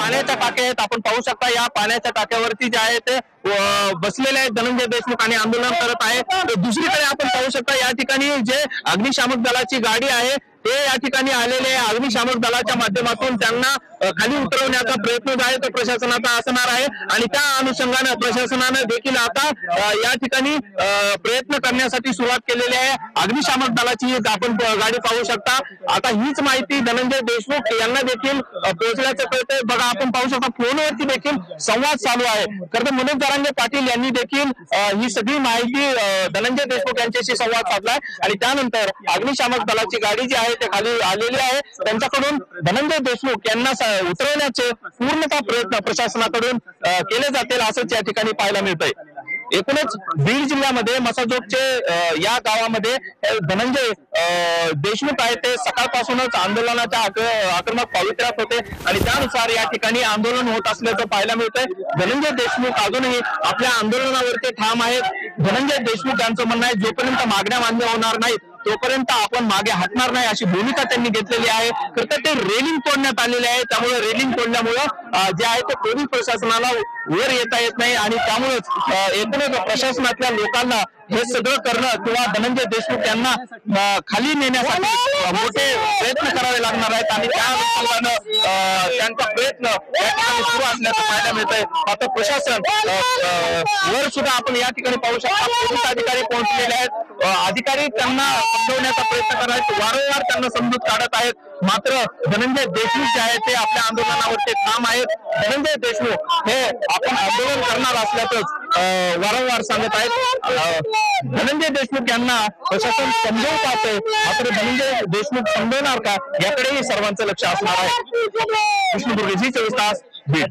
पाण्याच्या टाक्या आहेत, आपण पाहू शकता या पाण्याच्या टाक्यावरती जे आहे ते बसलेले आहेत धनंजय देशमुख आणि आंदोलन करत आहे। दुसरीकडे आपण पाहू शकता या ठिकाणी जे अग्निशामक दलाची गाडी आहे ते या ठिकाणी आलेले अग्निशामक दलाच्या माध्यमातून त्यांना खाली उतरवण्याचा प्रयत्न जो आहे तो प्रशासनाचा असणार आहे आणि त्या अनुषंगाने प्रशासनाने देखील आता या ठिकाणी प्रयत्न करण्यासाठी सुरुवात केलेली आहे। अग्निशामक दलाची आपण गाडी पाहू शकता। आता हीच माहिती धनंजय देशमुख यांना देखील पोहोचल्याचं कळतंय। बघा आपण पाहू शकता फोनवरती देखील संवाद चालू आहे। खरं तर मनोज जरांगे पाटील यांनी देखील ही सगळी माहिती धनंजय देशमुख यांच्याशी संवाद साधलाय आणि त्यानंतर अग्निशामक दलाची गाडी जी आहे ते खाली आलेली आहे। त्यांच्याकडून धनंजय देशमुख यांना उतरवण्याचे पूर्णतः प्रयत्न प्रशासनाकडून केले जातील असंच या ठिकाणी पाहायला मिळतंय। एकूणच बीड जिल्ह्यामध्ये मसाजोगचे या गावामध्ये धनंजय देशमुख आहे ते सकाळपासूनच आंदोलनाच्या आक्रमक पवित्र्यात होते आणि त्यानुसार या ठिकाणी आंदोलन होत असल्याचं पाहायला मिळतंय। धनंजय देशमुख अजूनही आपल्या आंदोलनावरती ठाम आहेत। धनंजय देशमुख यांचं म्हणणं आहे जोपर्यंत मागण्या मान्य होणार नाहीत तोपर्यंत आपण मागे हटणार नाही अशी भूमिका त्यांनी घेतलेली आहे। तर ते रेलिंग तोडण्यात आलेले आहे, त्यामुळे रेलिंग तोडल्यामुळे जे आहे ते पोलीस प्रशासनाला वर येता येत नाही आणि त्यामुळेच एकूणच प्रशासनातल्या लोकांना हे सगळं करणं किंवा धनंजय देशमुख यांना खाली नेण्यासाठी मोठे प्रयत्न करावे लागणार आहेत आणि त्या अनुषंगानं त्यांचा प्रयत्न या ठिकाणी सुरू असल्याचं पाहायला मिळतंय। आता प्रशासन वर सुद्धा आपण या ठिकाणी पाहू शकता पोलीस अधिकारी पोहोचलेले आहेत। अधिकारी त्यांना समजवण्याचा प्रयत्न करत आहेत, वारंवार त्यांना समजूत काढत आहेत, मात्र धनंजय देशमुख जे आहेत ते आपल्या आंदोलनावरती ठाम आहेत। धनंजय देशमुख हे आपण आंदोलन करणार असल्याचंच वारंवार सांगत आहेत। धनंजय देशमुख यांना प्रशासन समजवून पाहतंय, मात्र धनंजय देशमुख समजवणार का याकडेही सर्वांचं लक्ष असणार आहे। विष्णुदुर्ग जी 24 तास बीड।